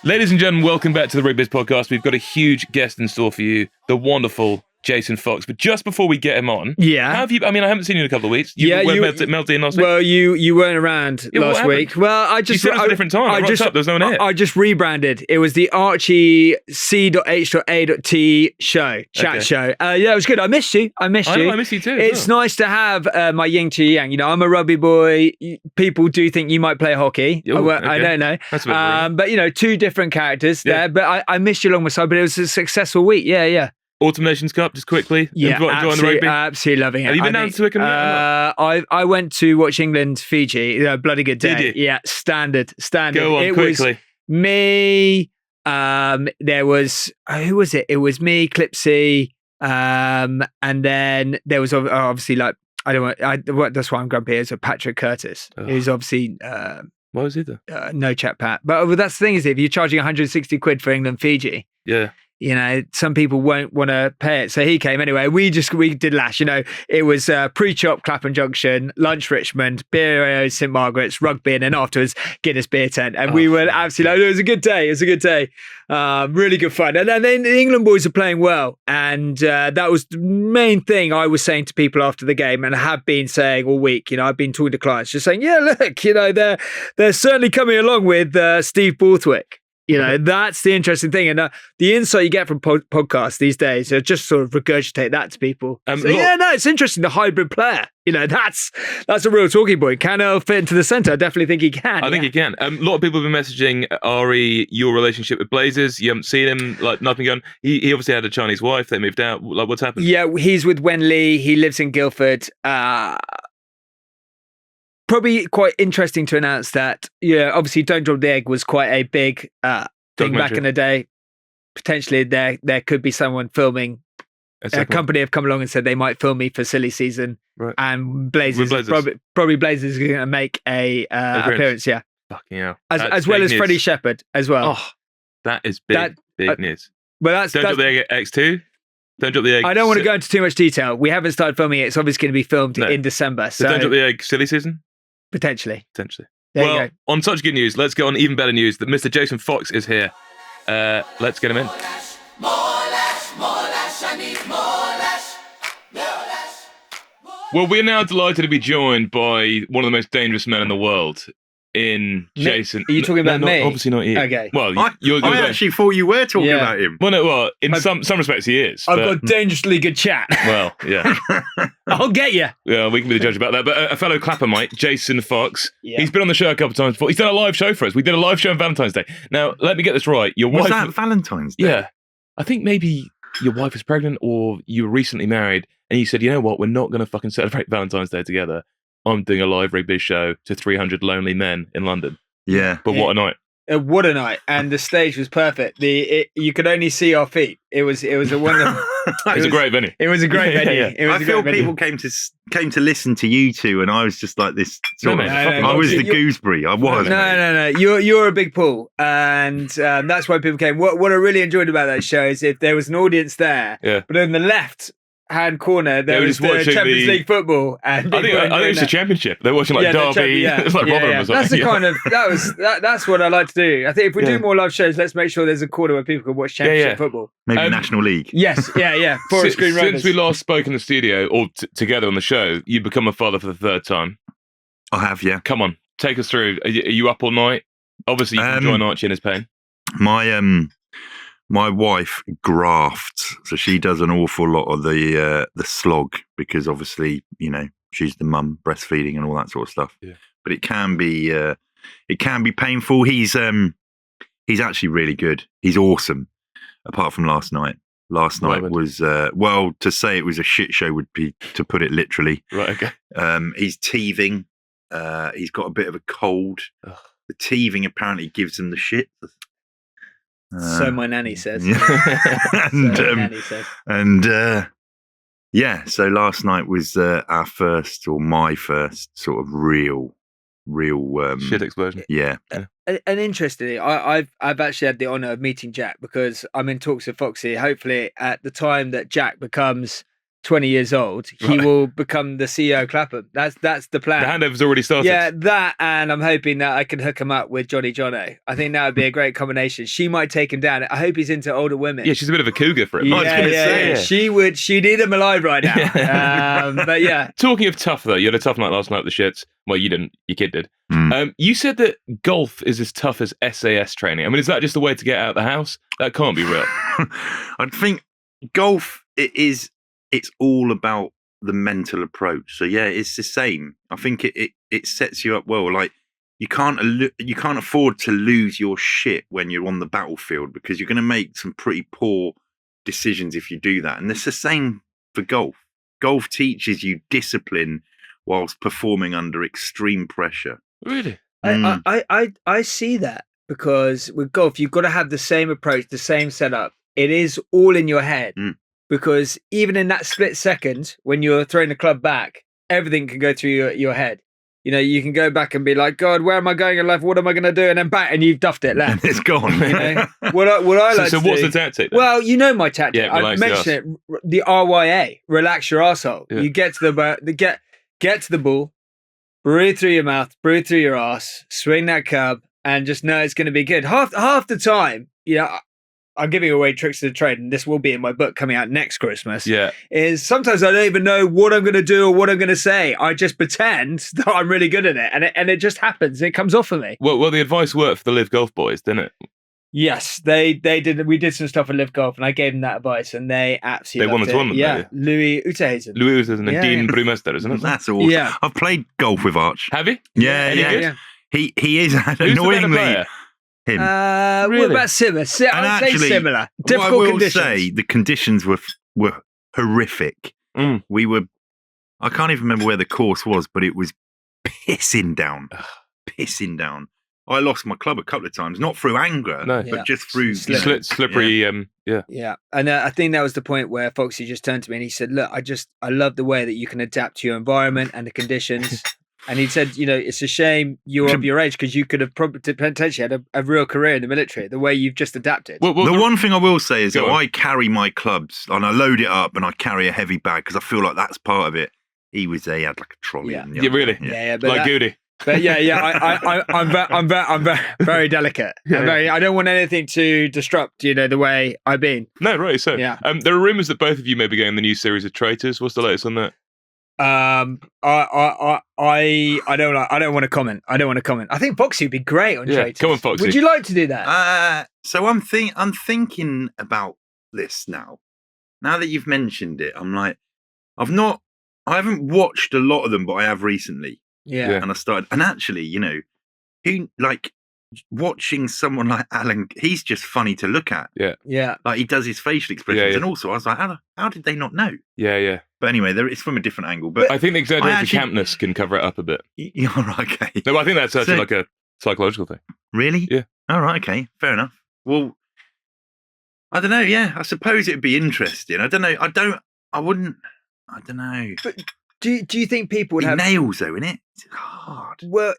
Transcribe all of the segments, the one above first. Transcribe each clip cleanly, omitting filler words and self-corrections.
Ladies and gentlemen, welcome back to the Rig Biz podcast. We've got a huge guest in store for you, the wonderful Jason Fox. But just before we get him on, how have you? I mean, I haven't seen you in a couple of weeks. You melted in last week. Well, you weren't around last week. Well, I just you said it was a different time. I just there was no one here. I just rebranded. It was the Archie C.H.A.T show, chat show. Yeah, it was good. I missed you. I miss you too. It's nice to have my yin to yang. You know, I'm a rugby boy. People do think you might play hockey. Ooh, I don't know. That's a bit rude. but you know, two different characters there. But I missed you along my side. But it was a successful week. Yeah. Autumn Nations Cup, just quickly. Yeah, enjoying the rugby. Absolutely loving it. Have you been down to Twickenham? I went to watch England Fiji. Bloody good day. Did you? Yeah, standard. Go on, quickly. Was me. There was who was it? It was me, Clipsy, and then there was obviously like that's why I'm grumpy. It's a Patrick Curtis, who's obviously. What was he there? No chat, Pat. But that's the thing is, if you're charging 160 quid for England Fiji, yeah. You know, some people won't want to pay it. So he came anyway. We did lash, you know, it was pre-chop Clapham Junction, lunch Richmond, beer St. Margaret's, rugby, and then afterwards Guinness beer tent. And we were absolutely, it was a good day. Really good fun. And then the England boys are playing well. And that was the main thing I was saying to people after the game and have been saying all week. You know, I've been talking to clients just saying, yeah, look, you know, they're certainly coming along with Steve Borthwick. You know, that's the interesting thing. And the insight you get from podcasts these days, just sort of regurgitate that to people. It's interesting, the hybrid player. You know, that's a real talking point. Can Earl fit into the centre? I definitely think he can. I think he can. A lot of people have been messaging Ari, your relationship with Blazers. You haven't seen him, like nothing going. He obviously had a Chinese wife. They moved out. Like, what's happened? Yeah, he's with Wen Lee. He lives in Guildford. Probably quite interesting to announce that, obviously Don't Drop the Egg was quite a big thing back in the day. Potentially there could be someone filming. A company have come along and said they might film me for silly season. Right. And Blazers. Probably Blazers is going to make a appearance, yeah. Fucking hell. As well as news. Freddie Shepherd as well. Oh, that is big news. Well, Don't Drop the Egg X2. Don't Drop the Egg. I don't want to go into too much detail. We haven't started filming it. It's obviously going to be filmed in December. So Don't Drop the Egg silly season? Potentially. There you go. On such good news, let's go on even better news that Mr. Jason Fox is here. Let's get him in. Well, we're now delighted to be joined by one of the most dangerous men in the world. Jason. Are you talking about me? Obviously not you. Okay. Well, I actually thought you were talking about him. Well, in some respects he is. I've got dangerously good chat. Well, yeah. I'll get you. Yeah, we can be the judge about that. But a fellow Claphamite, Jason Fox, he's been on the show a couple of times before. He's done a live show for us. We did a live show on Valentine's Day. Now, let me get this right. Your wife... Was that Valentine's Day? Yeah. I think maybe your wife is pregnant or you were recently married and you said, you know what, we're not going to fucking celebrate Valentine's Day together. I'm doing a live Rig Biz show to 300 lonely men in London. Yeah. But what a night. What a night. And the stage was perfect. You could only see our feet. It was a wonderful... It was a great venue. It was a great venue. Yeah. I feel people came to listen to you two, and I was just like this. I was the gooseberry. I was. No. You're a big pool, and that's why people came. What I really enjoyed about that show is if there was an audience there, but on the left hand corner there was the Champions League football, and I think it was the Championship. They're watching like Derby. It's like Rotherham or something. That's the kind of that's what I like to do. I think if we do more live shows, let's make sure there's a corner where people can watch Championship football. Maybe National League. Yes, yeah. Since we last spoke in the studio or together on the show, you've become a father for the third time. I have, yeah. Come on, take us through. Are you up all night? Obviously, you can join Archie in his pain. My wife grafts, so she does an awful lot of the slog because obviously, you know, she's the mum, breastfeeding and all that sort of stuff. Yeah. But it can be painful. He's actually really good. He's awesome. Apart from last night. Last night was to say it was a shit show would be to put it literally. Right. Okay. He's teething. He's got a bit of a cold. Ugh. The teething apparently gives him the shit. So my nanny says. So last night was my first sort of real shit explosion. Yeah. And interestingly, I've actually had the honour of meeting Jack because I'm in talks with Foxy. Hopefully, at the time that Jack becomes 20 years old, he will become the CEO of Clapham. That's the plan. The handover's already started. Yeah, that, and I'm hoping that I can hook him up with Johnny Jono. I think that would be a great combination. She might take him down. I hope he's into older women. Yeah, she's a bit of a cougar for him. Yeah, I was gonna say. She'd eat him alive right now. But yeah. Talking of tough, though, you had a tough night last night with the shits. Well, you didn't. Your kid did. You said that golf is as tough as SAS training. I mean, is that just a way to get out of the house? That can't be real. I think golf, it's all about the mental approach. So yeah, it's the same. I think it sets you up well. Like you can't afford to lose your shit when you're on the battlefield, because you're going to make some pretty poor decisions if you do that. And it's the same for golf. Golf teaches you discipline whilst performing under extreme pressure. Really? I see that, because with golf you've got to have the same approach, the same setup. It is all in your head. Because even in that split second, when you're throwing the club back, everything can go through your head. You know, you can go back and be like, God, where am I going in life? What am I going to do? And then back, and you've duffed it left. It's gone. You know? What I like so to what's do, the tactic then? Well, you know my tactic. Yeah, I mentioned it. The RYA, relax your arsehole. Yeah. You get to get to the ball, breathe through your mouth, breathe through your arse, swing that club, and just know it's going to be good. Half the time, you know, I'm giving away tricks of the trade, and this will be in my book coming out next Christmas. Yeah. Is sometimes I don't even know what I'm going to do or what I'm going to say. I just pretend that I'm really good at it, and it just happens. It comes off for me. Well, the advice worked for the Live Golf boys, didn't it? Yes, they did. We did some stuff at Live Golf, and I gave them that advice, and they absolutely They won the tournament. Yeah, Louis Oosthuizen. Louis Oosthuizen and Dean yeah. Brumester, isn't it? That's awesome. Yeah. I've played golf with Arch. Have you? Yeah, Any yeah. good? He is Who's the better annoyingly player? him. What about similar? I would say similar. Difficult what I will conditions. say, the conditions were horrific. We were, I can't even remember where the course was, but it was pissing down. I lost my club a couple of times, not through anger, but just through slippery. Yeah. And I think that was the point where Foxy just turned to me and he said, look, I love the way that you can adapt to your environment and the conditions. And he said, you know, it's a shame you're of your age, because you could have probably potentially had a real career in the military, the way you've just adapted. Well, the one thing I will say is that I carry my clubs and I load it up and I carry a heavy bag because I feel like that's part of it. He had like a trolley. Yeah, really? Yeah, like Goody. But I'm very delicate. I don't want anything to disrupt, you know, the way I've been. No, right. So, yeah. There are rumors that both of you may be getting the new series of Traitors. What's the latest on that? I don't want to comment. I think Foxy would be great on Traitors. Come on, Foxy. Would you like to do that? So I'm thinking about this now. Now that you've mentioned it, I'm like, I haven't watched a lot of them, but I have recently. Yeah. And I started, and actually, you know, watching someone like Alan, he's just funny to look at. Yeah. Like he does his facial expressions, and also I was like, how did they not know? Yeah. But anyway, it's from a different angle. But I think the exaggerated campness can cover it up a bit. You're right, okay. No, I think that's actually like a psychological thing. Really? Yeah. All right, okay, fair enough. Well, I don't know. Yeah, I suppose it'd be interesting. I don't know. I don't know. But do you think people would it have nails though, innit? It's hard. Well,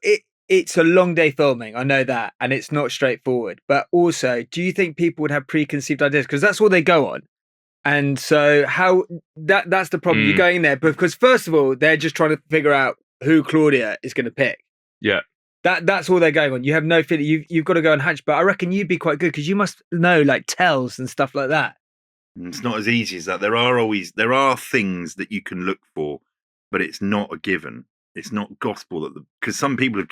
it's a long day filming. I know that, and it's not straightforward. But also, do you think people would have preconceived ideas, because that's all they go on? And so that's the problem. You're going there because first of all, they're just trying to figure out who Claudia is going to pick. Yeah. That's all they're going on. You have no feeling. You've got to go and hatch. But I reckon you'd be quite good, because you must know like tells and stuff like that. It's not as easy as that. There are things that you can look for, but it's not a given. It's not gospel because some people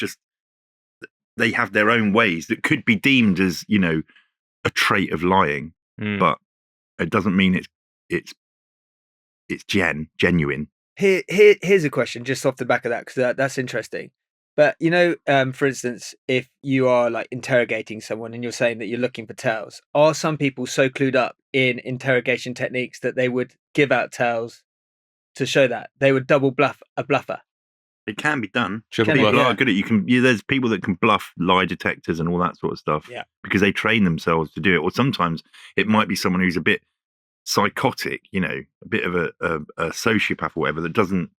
they have their own ways that could be deemed as, you know, a trait of lying, but it doesn't mean it's genuine. Here's a question just off the back of that, because that's interesting. But, you know, for instance, if you are like interrogating someone and you're saying that you're looking for tells, are some people so clued up in interrogation techniques that they would give out tells to show that they would double bluff a bluffer? It can be done. People are good at there's people that can bluff lie detectors and all that sort of stuff. Yeah. Because they train themselves to do it. Or sometimes it might be someone who's a bit psychotic, you know, a bit of a sociopath or whatever, that doesn't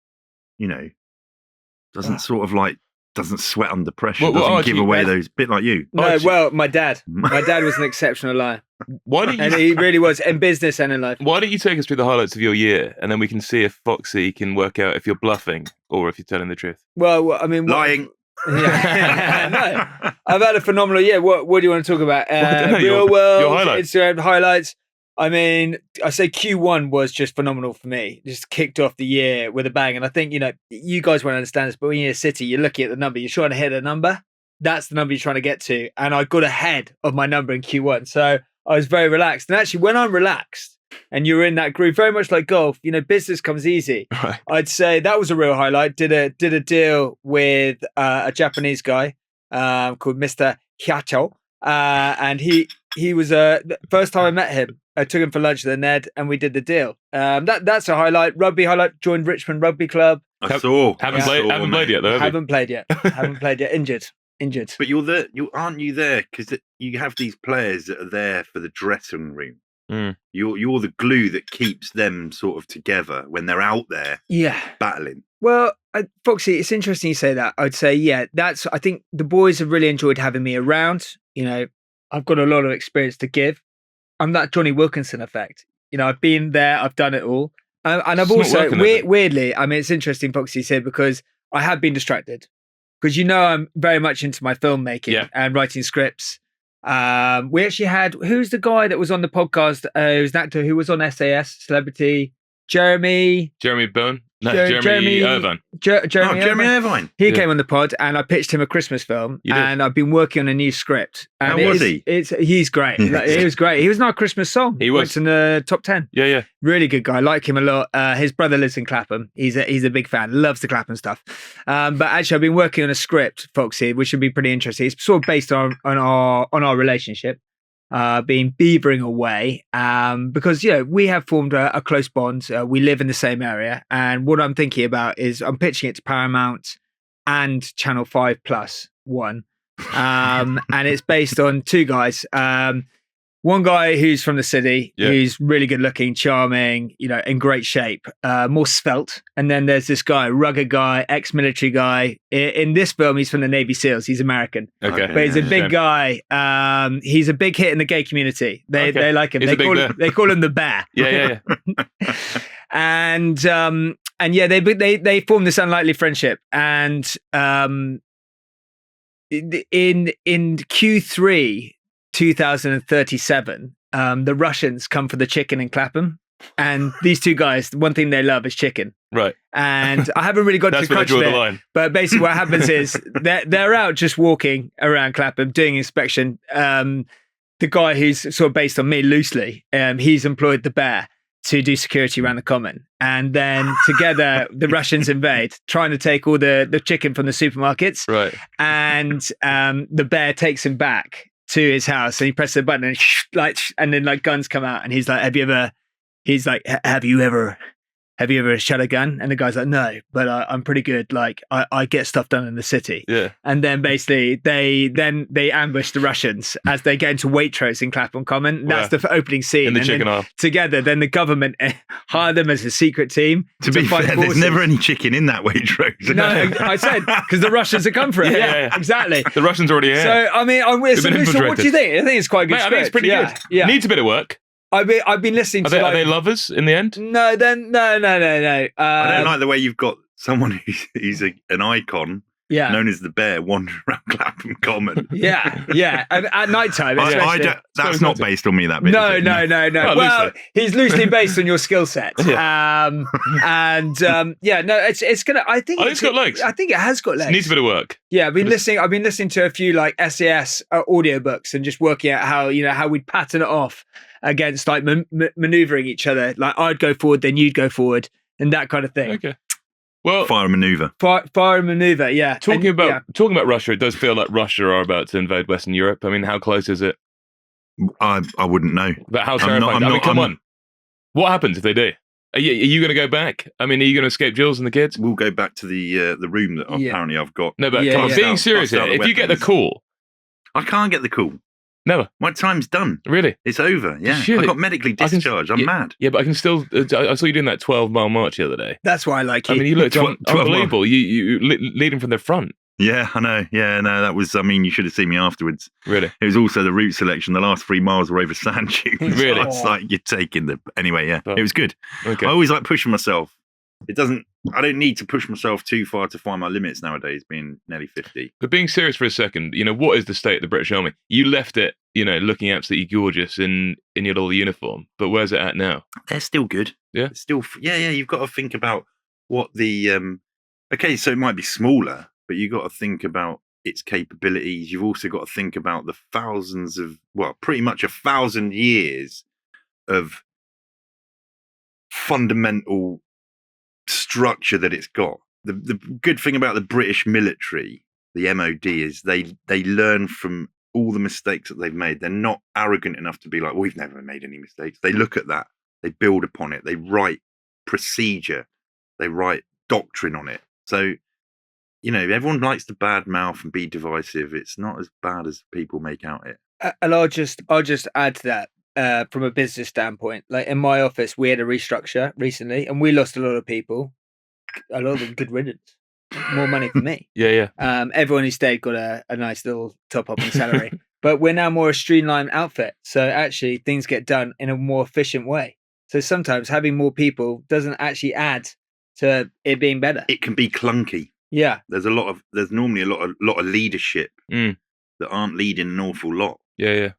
sort of like doesn't sweat under pressure. Well, Doesn't give actually, away those. Bit like you. No, well, my dad was an exceptional liar, Why don't and you? he really was in business and in life. Why don't you take us through the highlights of your year, and then we can see if Foxy can work out if you're bluffing or if you're telling the truth. Well, I mean, Lying. Yeah. No, I've had a phenomenal year. What do you want to talk about? I don't know, Real world, your highlights. Instagram highlights. I mean, I say Q1 was just phenomenal for me. Just kicked off the year with a bang. And I think, you guys won't understand this, but when you're a city, you're looking at the number, you're trying to hit a number. That's the number you're trying to get to. And I got ahead of my number in Q1. So I was very relaxed. And actually, when I'm relaxed and you're in that groove, very much like golf, business comes easy. Right. I'd say that was a real highlight. Did a deal with a Japanese guy called Mr. Hyacho. And he was the first time I met him. I took him for lunch at the Ned, and we did the deal. That's a highlight. Rugby highlight. Joined Richmond Rugby Club. I saw. Haven't played yet, though. Haven't played yet. Injured. But aren't you there because you have these players that are there for the dressing room. Mm. You're the glue that keeps them sort of together when they're out there. Yeah. Battling. Well, Foxy, it's interesting you say that. I'd say, I think the boys have really enjoyed having me around. I've got a lot of experience to give. I'm that Johnny Wilkinson effect. I've been there, I've done it all. And I've also, weirdly, I mean, it's interesting, Foxy said, because I have been distracted. Because I'm very much into my filmmaking and writing scripts. We actually had, who's the guy that was on the podcast, who's an actor who was on SAS, celebrity, Jeremy Byrne? No, Jeremy Irvine. Jeremy Irvine. He came on the pod and I pitched him a Christmas film and I've been working on a new script. And How was he? He's great. He was great. He was in our Christmas song. He was. Went in the top 10. Yeah. Really good guy. Like him a lot. His brother lives in Clapham. He's a big fan. Loves the Clapham stuff. But actually I've been working on a script, Foxy, which should be pretty interesting. It's sort of based on our relationship. Been beavering away because we have formed a close bond. We live in the same area, and what I'm thinking about is I'm pitching it to Paramount and Channel 5+1, and it's based on two guys. One guy who's from the city, who's really good looking, charming, in great shape, more svelte. And then there's this guy, rugged guy, ex-military guy. In this film, he's from the Navy SEALs. He's American. Okay. But he's a big guy. He's a big hit in the gay community. They like him. They call him the Bear. Yeah. And they form this unlikely friendship. And in Q3 2037, the Russians come for the chicken in Clapham, and these two guys, one thing they love is chicken. Right. And I haven't really got to the crunch of it, but basically what happens is they're out just walking around Clapham doing inspection. The guy who's sort of based on me loosely, he's employed the Bear to do security around the common, and then together the Russians invade, trying to take all the chicken from the supermarkets. Right. And the Bear takes him back to his house, and he presses the button, and then guns come out, and he's like, have you ever shot a gun? And the guy's like, no, but I'm pretty good. I get stuff done in the city. Yeah. And then basically they ambush the Russians as they get into Waitrose in Clapham Common. That's the opening scene. In the chicken aisle. Together, then the government hire them as a secret team. To be fair, there's never any chicken in that Waitrose. No, I said, because the Russians have come for it. Yeah, exactly. The Russians already here. So, I mean, what do you think? I think it's quite good. I think it's pretty good. Yeah. Needs a bit of work. I've been listening to. Are they lovers in the end? No. I don't like the way you've got someone who's an icon, known as the Bear, wandering around Clapham Common. Yeah. And at night time, that's not based on me. That bit. No. Well, he's loosely based on your skill set. It's gonna. I think it's got legs. I think it has got legs. It needs a bit of work. Yeah, I've been listening to a few SAS audiobooks and just working out how we'd pattern it off against maneuvering each other. Like I'd go forward, then you'd go forward, and that kind of thing. Okay. Well, fire and maneuver. Fire and maneuver. Yeah. Talking about Russia, it does feel like Russia are about to invade Western Europe. I mean, how close is it? I wouldn't know. But how terrifying? Come on. What happens if they do? Are you going to go back? I mean, are you going to escape Jules and the kids? We'll go back to the room that apparently I've got. No, but being serious here, if you get the call, I can't get the call. Never. My time's done. Really? It's over. Yeah. I got medically discharged. I'm mad. Yeah, but I can still. I saw you doing that 12-mile march the other day. That's why I like you. I mean, you looked unbelievable. You leading from the front. Yeah, I know. Yeah, no, that was, I mean, you should have seen me afterwards. Really? It was also the route selection. The last 3 miles were over sand dunes. Really? It's like you're taking the, anyway, yeah, it was good. Okay. I always like pushing myself. I don't need to push myself too far to find my limits nowadays, being nearly 50. But being serious for a second, what is the state of the British Army? You left it, looking absolutely gorgeous in your little uniform. But where's it at now? They're still good. Yeah? Yeah. You've got to think about what the, okay, so it might be smaller, but you've got to think about its capabilities. You've also got to think about the thousands of, pretty much 1,000 years of fundamental structure that it's got. The good thing about the British military, the MOD, is they learn from all the mistakes that they've made. They're not arrogant enough to be like, we've never made any mistakes. They look at that, they build upon it, they write procedure, they write doctrine on it. So, everyone likes to badmouth and be divisive. It's not as bad as people make out it. And I'll just add to that from a business standpoint. Like in my office, we had a restructure recently, and we lost a lot of people. A lot of them good riddance. More money for me. Yeah. Everyone who stayed got a nice little top up in salary. But we're now more a streamlined outfit. So actually things get done in a more efficient way. So sometimes having more people doesn't actually add to it being better. It can be clunky. Yeah. There's normally a lot of leadership that aren't leading an awful lot. Yeah.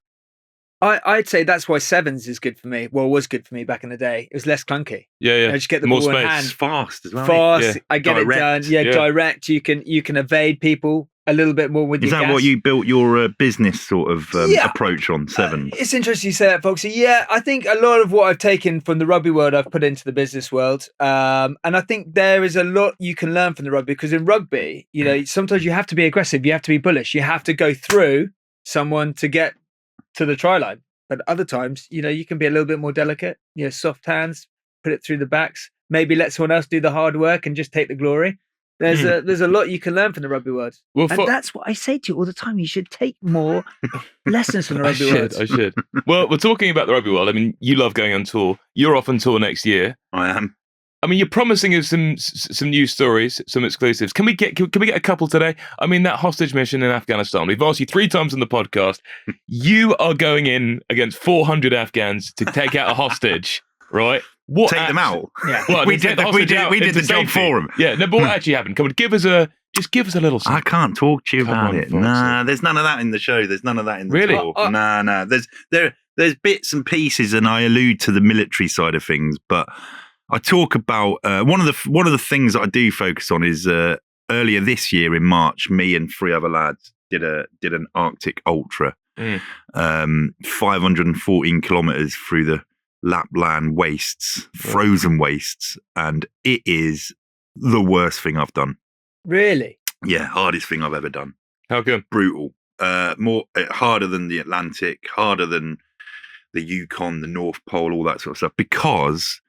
I'd say that's why sevens is good for me. Well, it was good for me back in the day. It was less clunky. Yeah. I just get the more ball space. in hand. It's fast as well. Fast. Yeah. I get Direct. it done. Yeah, direct. You can evade people a little bit more with Is your that gas. what you built your business sort of approach on, sevens? It's interesting you say that, Foxy. Yeah, I think a lot of what I've taken from the rugby world, I've put into the business world. And I think there is a lot you can learn from the rugby, because in rugby, sometimes you have to be aggressive. You have to be bullish. You have to go through someone to get to the try line. But other times, you can be a little bit more delicate, soft hands, put it through the backs, maybe let someone else do the hard work and just take the glory. There's a lot you can learn from the rugby world. Well, and that's what I say to you all the time. You should take more lessons from the rugby world. I should. Well, we're talking about the rugby world. I mean, you love going on tour. You're off on tour next year. I am. I mean, you're promising us some news stories, some exclusives. Can we get a couple today? I mean, that hostage mission in Afghanistan. We've asked you 3 times on the podcast. You are going in against 400 Afghans to take out a hostage, right? Take them out. Yeah, well, we did the job for them. Yeah, no, but what actually happened? Come on, give us a little. I can't talk to you about it. Nah, there's none of that in the show. There's none of that in the talk. Nah. There's bits and pieces, and I allude to the military side of things, but I talk about one of the things that I do focus on is earlier this year in March, me and 3 other lads did an Arctic Ultra, 514 kilometers through the Lapland wastes, frozen wastes, and it is the worst thing I've done. Really? Yeah, hardest thing I've ever done. How come? Brutal. Harder than the Atlantic, harder than the Yukon, the North Pole, all that sort of stuff, because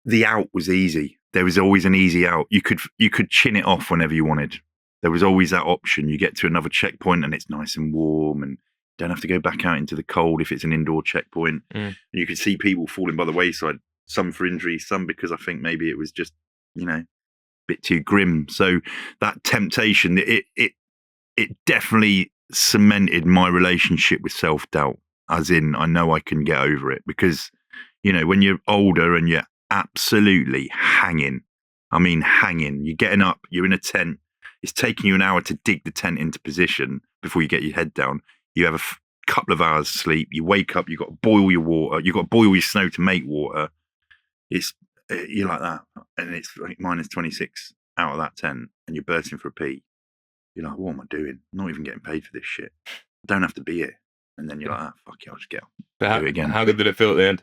the out was easy. There was always an easy out. You could chin it off whenever you wanted. There was always that option. You get to another checkpoint and it's nice and warm, and you don't have to go back out into the cold if it's an indoor checkpoint. And you could see people falling by the wayside, some for injury, some because I think maybe it was just, a bit too grim. So that temptation, it definitely cemented my relationship with self-doubt, as in I know I can get over it, because, when you're older and you're absolutely hanging. You're getting up, you're in a tent. It's taking you an hour to dig the tent into position before you get your head down. You have a couple of hours sleep. You wake up, you've got to boil your water. You've got to boil your snow to make water. You're like that. And it's like minus 26 out of that tent and you're bursting for a pee. You're like, what am I doing? I'm not even getting paid for this shit. I don't have to be here. And then you're like, fuck it, I'll just get up. Do it again. How good did it feel at the end?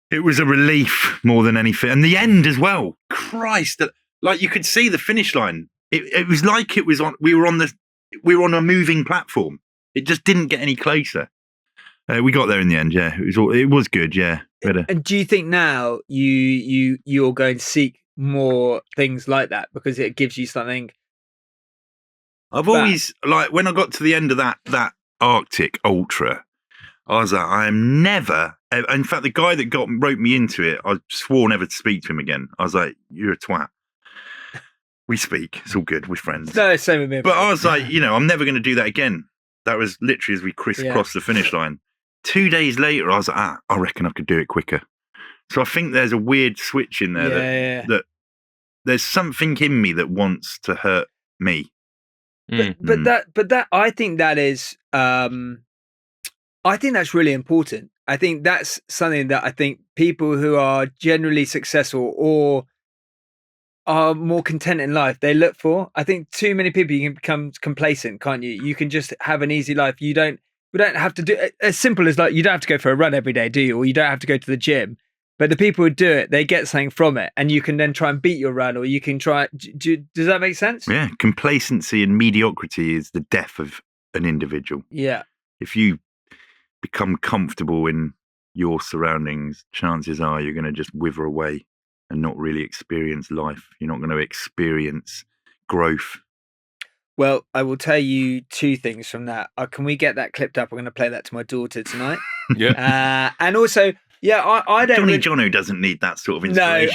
It was a relief more than anything. And the end as well. Christ. Like you could see the finish line. It was like we were on a moving platform. It just didn't get any closer. We got there in the end, yeah. It was good, yeah. Better. And do you think now you're going to seek more things like that because it gives you something? I've always, like, when I got to the end of that Arctic Ultra, I was like, I am never. In fact, the guy that wrote me into it, I swore never to speak to him again. I was like, you're a twat. We speak. It's all good. We're friends. No, same with me. But I was like, I'm never going to do that again. That was literally as we crisscrossed the finish line. 2 days later, I was like, I reckon I could do it quicker. So I think there's a weird switch in there that there's something in me that wants to hurt me. But that I think that is I think that's really important. I think that's something that I think people who are generally successful or are more content in life, they look for. I think too many people, you can become complacent, can't you? You can just have an easy life. We don't have to do as simple as like, you don't have to go for a run every day, do you? Or you don't have to go to the gym. But the people who do it, they get something from it, and you can then try and beat your run, or you can try. Does that make sense? Yeah, complacency and mediocrity is the death of an individual. Yeah. If you become comfortable in your surroundings, chances are you're going to just wither away and not really experience life. You're not going to experience growth. Well, I will tell you two things from that. Can we get that clipped up? I'm going to play that to my daughter tonight. Yeah. And also, yeah, I don't. Johnny doesn't need that sort of inspiration.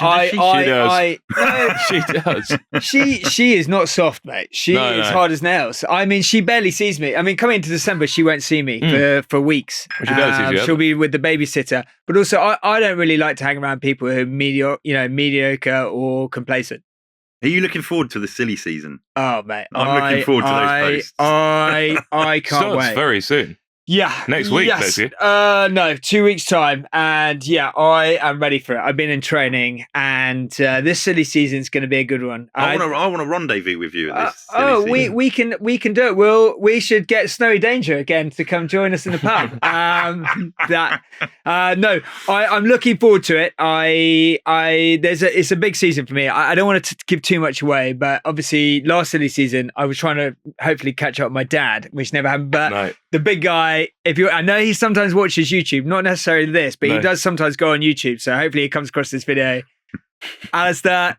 She does. She is not soft, mate. She is hard as nails. I mean, she barely sees me. I mean, coming into December, she won't see me for weeks. She'll be with the babysitter. But also, I don't really like to hang around people who are mediocre or complacent. Are you looking forward to the silly season? Oh, mate, I'm looking forward to those posts. I can't wait. Very soon. Yeah. Next week, basically. No, 2 weeks' time. And yeah, I am ready for it. I've been in training, and this silly season is going to be a good one. I want to rendezvous with you at this silly season. we can do it. We should get Snowy Danger again to come join us in the pub. I'm looking forward to it. It's a big season for me. I don't want to give too much away, but obviously last silly season, I was trying to hopefully catch up with my dad, which never happened. But the big guy, I know he sometimes watches YouTube, not necessarily this, but he does sometimes go on YouTube. So hopefully he comes across this video. Alistair,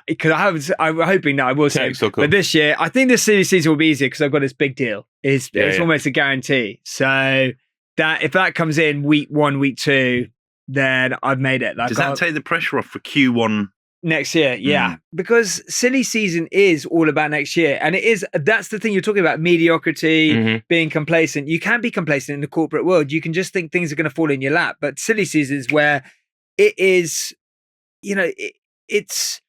because I'm hoping that I will see him. So cool. But this year, I think this season will be easier because I've got this big deal. It's almost a guarantee. So that if that comes in week 1, week 2, then I've made it. Does that take the pressure off for Q1? Next year, yeah. Because silly season is all about next year. And that's the thing you're talking about, mediocrity, being complacent. You can be complacent in the corporate world. You can just think things are going to fall in your lap. But silly season is where it is, it's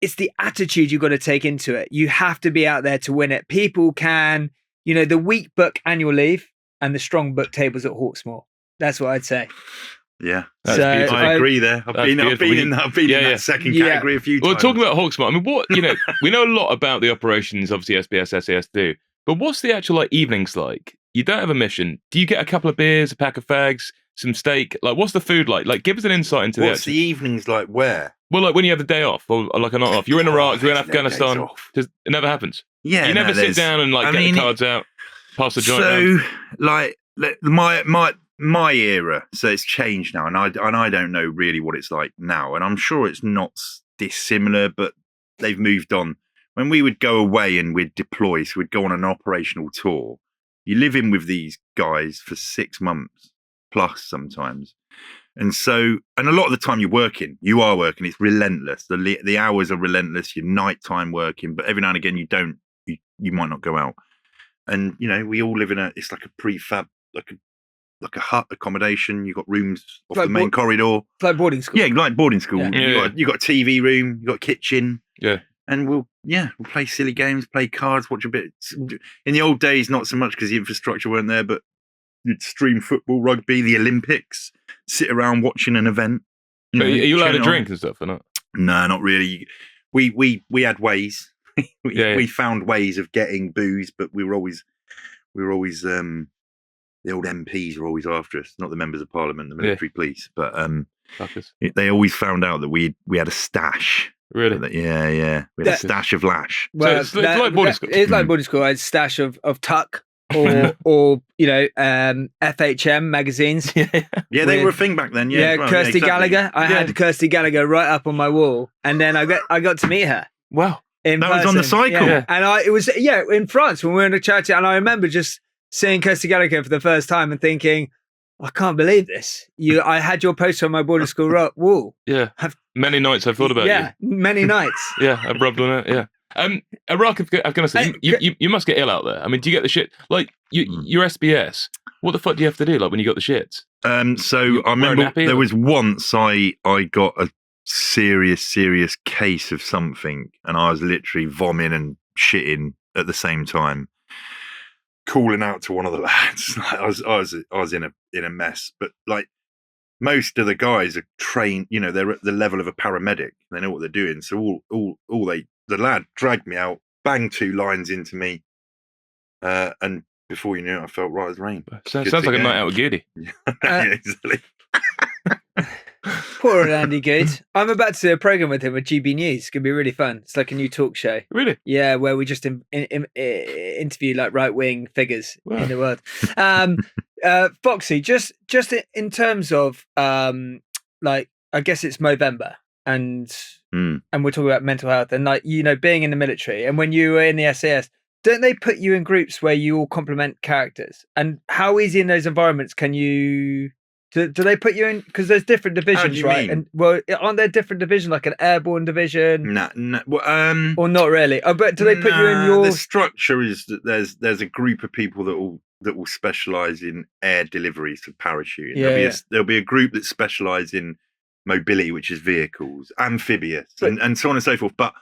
the attitude you've got to take into it. You have to be out there to win it. People can, the weak book annual leave and the strong book tables at Hawksmoor. That's what I'd say. Yeah, I agree there. I've been in that second category a few times. Well, talking about Hawksmoor, I mean, what we know a lot about the operations, obviously SBS, SAS do, but what's the actual evenings like? You don't have a mission. Do you get a couple of beers, a pack of fags, some steak? Like, what's the food like? Like, give us an insight into what's the evenings like? Where? Well, like when you have the day off, or like a night off. You're in Iraq, you're in Afghanistan. It never happens. Yeah, you never sit down and get the cards out, pass the joint. So, my era, so it's changed now, and I don't know really what it's like now, and I'm sure it's not dissimilar, but they've moved on. When we would go away and we'd deploy, so we'd go on an operational tour, you live in with these guys for 6 months plus sometimes, and a lot of the time you are working, it's relentless. The hours are relentless. Your nighttime working, but every now and again you might not go out, and we all live it's like a prefab, like a hut accommodation. You've got rooms off the main corridor. It's like boarding school. Yeah, like boarding school. Yeah. You got a TV room, you got a kitchen. Yeah. And we'll play silly games, play cards, watch a bit. In the old days, not so much because the infrastructure weren't there, but you'd stream football, rugby, the Olympics, sit around watching an event. Are you allowed to drink and stuff or not? No, not really. We had ways. We found ways of getting booze, but we were always the old MPs were always after us, not the members of parliament, the military police, but they always found out that we had a stash. Really? We had a stash of lash. Well, so it's like boarding school. It's like boarding school. I had a stash of Tuck or FHM magazines. They were a thing back then. Kirsty Gallagher. I had Kirsty Gallagher right up on my wall, and then I got to meet her. Wow. That was on the cycle. Yeah. And it was in France when we were in a charity, and I remember just seeing Kirsty Gallagher for the first time and thinking, I can't believe this. I had your poster on my boarding school wall. Yeah. Many nights I've thought about Yeah, many nights. Yeah, I've rubbed on it. Yeah. Iraq, Afghanistan. You must get ill out there. I mean, do you get the shit? Like your SBS. What the fuck do you have to do? Like when you got the shits? So I remember there was once I got a serious case of something, and I was literally vomiting and shitting at the same time, calling out to one of the lads. I was in a mess, but like most of the guys are trained, you know, they're at the level of a paramedic. They know what they're doing. So the lad dragged me out, banged 2 lines into me, and before you knew it, I felt right as rain. Sounds like a night out with Goody. Yeah, exactly. Poor Andy Good. I'm about to do a program with him at GB News. It's gonna be really fun. It's like a new talk show. Really? Yeah, where we just interview like right wing figures in the world. Foxy, just in terms of like, I guess it's Movember, and we're talking about mental health and like, you know, being in the military, and when you were in the SAS, don't they put you in groups where you all complement characters? And how easy in those environments can you? Do they put you in? Because there's different divisions, right? Mean? And aren't there different divisions, like an airborne division? No. Or not really. Oh, but do they put you in your? The structure is that there's a group of people that will specialise in air deliveries for parachuting. Yeah, there'll be a group that specialise in mobility, which is vehicles, amphibious, and so on and so forth. But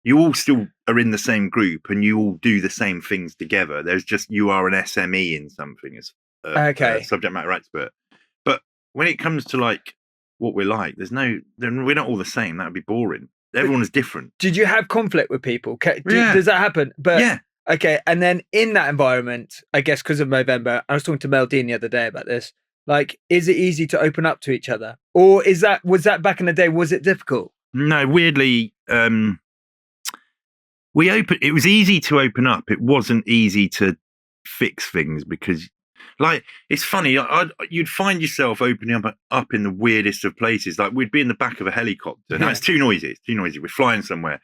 you all still are in the same group, and you all do the same things together. There's just you are an SME in something as a subject matter expert. But when it comes to like what we're like, we're not all the same. That would be boring. Everyone is different. Did you have conflict with people? Does that happen? But yeah. Okay, and then in that environment, I guess because of Movember, I was talking to Mel Dean the other day about this. Like, is it easy to open up to each other, or was that back in the day? Was it difficult? No, weirdly, it was easy to open up. It wasn't easy to fix things because, like, it's funny. You'd find yourself opening up in the weirdest of places. Like, we'd be in the back of a helicopter. No, it's too noisy. We're flying somewhere.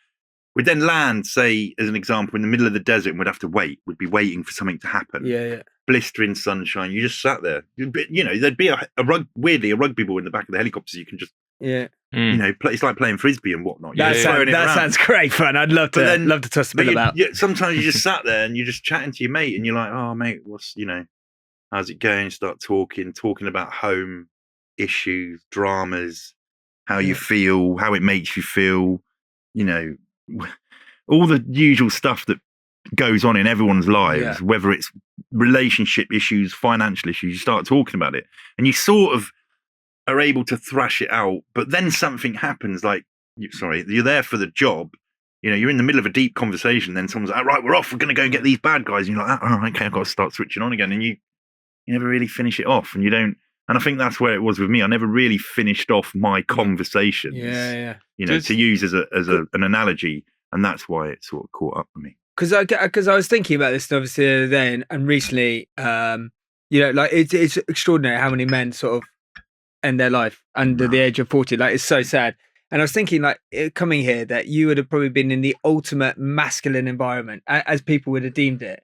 We'd then land, say, as an example, in the middle of the desert, and we'd have to wait. We'd be waiting for something to happen. Yeah. Blistering sunshine. You just sat there. You know, there'd be a rugby ball in the back of the helicopter. So you can just, you know, it's like playing frisbee and whatnot. That sounds great fun. I'd love to toss a bit about. Sometimes you just sat there and you're just chatting to your mate, and you're like, "Oh, mate, how's it going?" Start talking about home issues, dramas, how you feel, how it makes you feel. You know, all the usual stuff that goes on in everyone's lives, whether it's relationship issues, financial issues. You start talking about it, and you sort of are able to thrash it out. But then something happens, like, you're there for the job. You know, you're in the middle of a deep conversation. Then someone's like, right, we're off. We're going to go and get these bad guys. And you're like, oh, okay, I've got to start switching on again. And you never really finish it off, and you don't. And I think that's where it was with me. I never really finished off my conversations. Yeah. You know, to use as an analogy, and that's why it sort of caught up with me. Because I was thinking about this obviously then and recently. You know, like it's extraordinary how many men sort of end their life under the age of 40. Like, it's so sad. And I was thinking, like, coming here, that you would have probably been in the ultimate masculine environment, as people would have deemed it.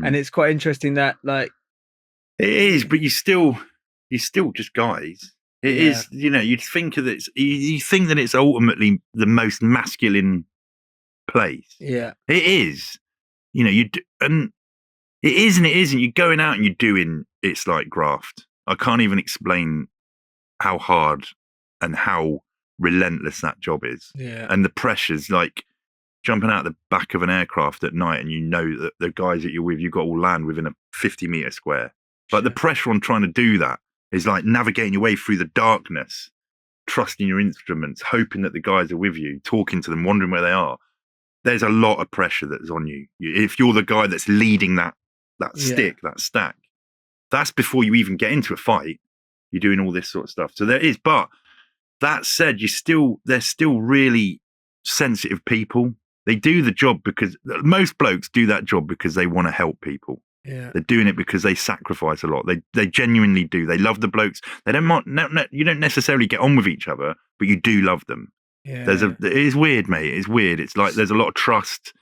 And it's quite interesting that, like, it is, but you're still just guys. It is, you know, you'd think of it. You think that it's ultimately the most masculine place. Yeah, it is. You know, and it is and it isn't. You're going out and you're doing. It's like graft. I can't even explain how hard and how relentless that job is. Yeah, and the pressures, like jumping out the back of an aircraft at night, and you know that the guys that you're with, you've got to all land within a 50-meter square. Like, the pressure on trying to do that is like navigating your way through the darkness, trusting your instruments, hoping that the guys are with you, talking to them, wondering where they are. There's a lot of pressure that's on you. If you're the guy that's leading that stick, that stack, that's before you even get into a fight. You're doing all this sort of stuff. So there is, but that said, they're still really sensitive people. They do the job because most blokes do that job because they want to help people. Yeah. They're doing it because they sacrifice a lot. They genuinely do. They love the blokes. They don't you don't necessarily get on with each other, but you do love them. Yeah. It is weird, mate. It's weird. It's like there's a lot of trust.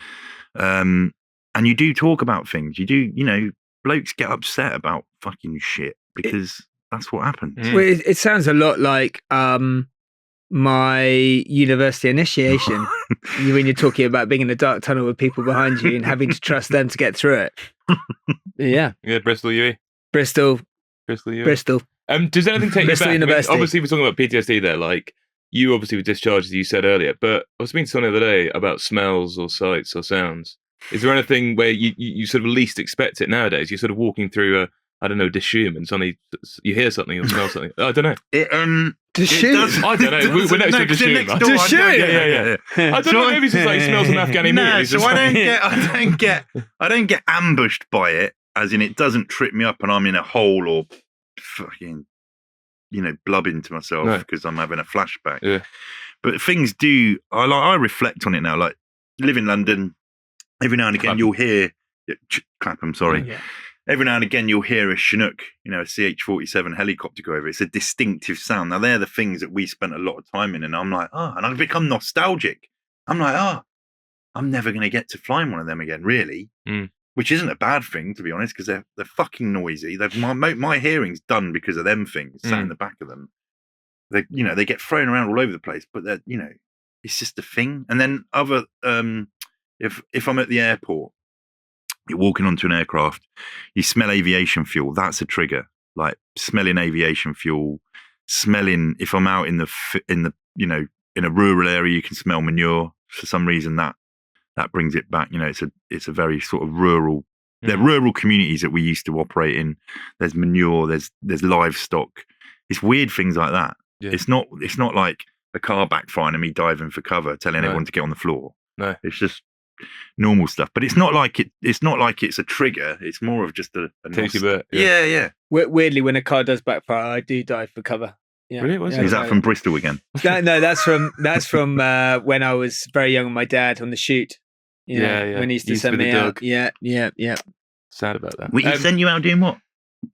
And you do talk about things. You do, you know, blokes get upset about fucking shit because that's what happens. Mm. Well, it sounds a lot like my university initiation. When you're talking about being in a dark tunnel with people behind you and having to trust them to get through it. Yeah. Yeah, Bristol UE. Bristol. Does anything take Bristol you back? University. Obviously, we're talking about PTSD there. Like, you obviously were discharged, as you said earlier, but I was speaking to someone the other day about smells or sights or sounds. Is there anything where you sort of least expect it nowadays? You're sort of walking through I don't know, Dishoom, and suddenly you hear something or smell something. I don't know. Dishoom? I don't know. We're next to Dishoom. Dishoom? Yeah. I don't know. Maybe it's just like it smells an Afghani meat. No, It's so just I don't get ambushed by it, as in it doesn't trip me up and I'm in a hole or fucking, blub into myself because I'm having a flashback. Yeah. But things do. I reflect on it now. Like, live in London. Every now and again, you'll hear Clapham. Sorry. Yeah. Every now and again, you'll hear a Chinook, a CH-47 helicopter go over. It's a distinctive sound. Now, they're the things that we spent a lot of time in, and I'm like, and I've become nostalgic. I'm like, I'm never going to get to fly in one of them again, really. Which isn't a bad thing, to be honest, because they're fucking noisy. My hearing's done because of them things sat in the back of them. They get thrown around all over the place, but they're, it's just a thing. And then if I'm at the airport, you're walking onto an aircraft, you smell aviation fuel. That's a trigger. Like smelling aviation fuel, if I'm out in a rural area, you can smell manure. For some reason, that brings it back. It's a very sort of rural. They're rural communities that we used to operate in. There's manure. There's livestock. It's weird things like that. Yeah. It's not like a car backfiring and me diving for cover, telling everyone to get on the floor. No, it's just normal stuff. But it's not like it's a trigger. It's more of just a tasty bit. Yeah. Weirdly, when a car does backfire, I do dive for cover. Yeah. Really? Is that from Bristol again? No, that's from when I was very young with my dad on the shoot. Yeah. When he used to send me out. Yeah. Sad about that. Would he send you out doing what?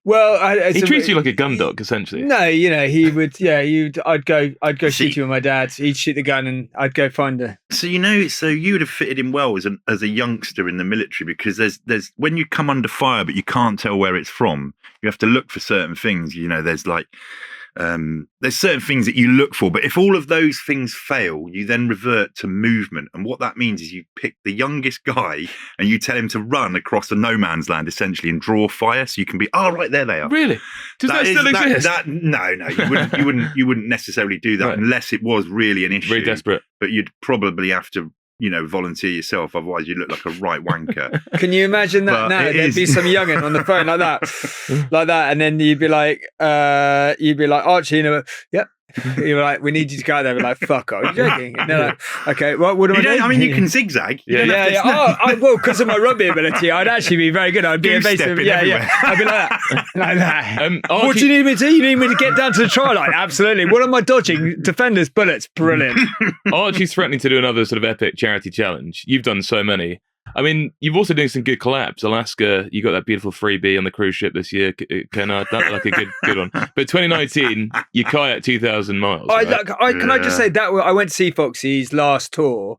Well, he treats you like a gun dog, essentially. No, he would. Yeah, I'd go shooting with my dad. He'd shoot the gun, and I'd go find her. So you would have fitted in well as a youngster in the military, because there's when you come under fire, but you can't tell where it's from. You have to look for certain things. There's like. There's certain things that you look for, but if all of those things fail, you then revert to movement. And what that means is you pick the youngest guy and you tell him to run across a no man's land, essentially, and draw fire. So you can be, right there they are. Really? Does that still exist? No, you wouldn't necessarily do that unless it was really an issue. Very desperate. But you'd probably have to, volunteer yourself. Otherwise, you look like a right wanker. Can you imagine that now? There'd be some youngin on the phone like that, and then you'd be like, Archie, yep. You were like, we need you to go out there. We're like, fuck off. Are you joking? And they're like, okay, what do I do? I mean, you can zigzag. Yeah. Well, because of my rugby ability, I'd actually be very good. I'd be evasive. Yeah. I'd be like that. What do you need me to do? You need me to get down to the try line? Absolutely. What am I dodging? Defenders, bullets. Brilliant. Archie's threatening to do another sort of epic charity challenge. You've done so many. I mean, you've also doing some good collabs. Alaska, you got that beautiful freebie on the cruise ship this year. That like a good one. But 2019, you kayak 2,000 miles. Can I just say that I went to see Foxy's last tour,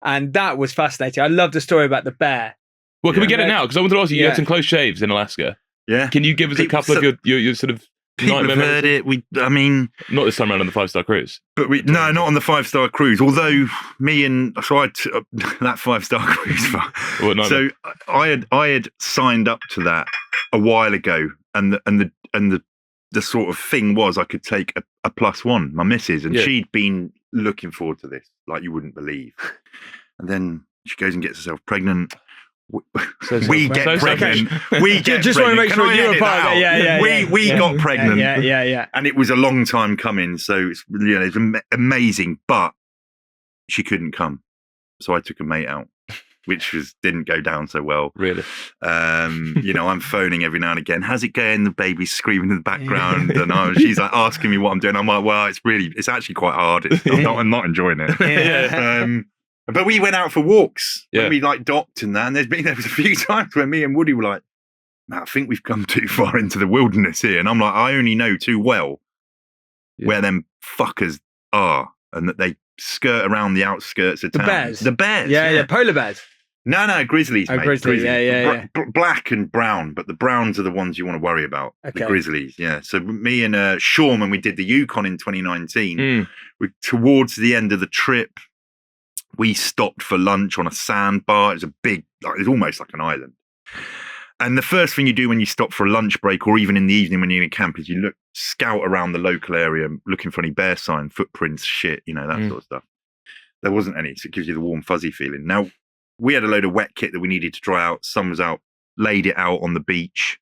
and that was fascinating. I love the story about the bear. Well, can we get it now? Because I wanted to ask you, you had some close shaves in Alaska. Yeah. Can you give us a couple of your sort of people have heard it. Not this time around on the 5-star cruise. But not on the 5-star cruise. Although that 5-star cruise. So I had signed up to that a while ago, and the sort of thing was I could take a +1, my missus, and she'd been looking forward to this like you wouldn't believe. And then she goes and gets herself pregnant. We get pregnant. We get just want to make sure you're a part of it. Yeah. We got pregnant. Yeah. And it was a long time coming. So it's amazing, but she couldn't come. So I took a mate out, which didn't go down so well. Really? I'm phoning every now and again. How's it going? The baby's screaming in the background, and she's like asking me what I'm doing. I'm like, well, it's actually quite hard. I'm not enjoying it. But we went out for walks when we docked and that. And there was a few times where me and Woody were like, I think we've come too far into the wilderness here. And I'm like, I only know too well where them fuckers are, and that they skirt around the outskirts of town. The bears. Yeah, polar bears. No, grizzlies, Oh, mate. grizzly, yeah. Black and brown, but the browns are the ones you want to worry about. Okay. The grizzlies, yeah. So me and Sean, when we did the Yukon in 2019, towards the end of the trip, we stopped for lunch on a sandbar. It was it was almost like an island. And the first thing you do when you stop for a lunch break, or even in the evening when you're in camp, is you scout around the local area, looking for any bear sign, footprints, shit, that sort of stuff. There wasn't any, so it gives you the warm, fuzzy feeling. Now, we had a load of wet kit that we needed to dry out. Sun was out, laid it out on the beach,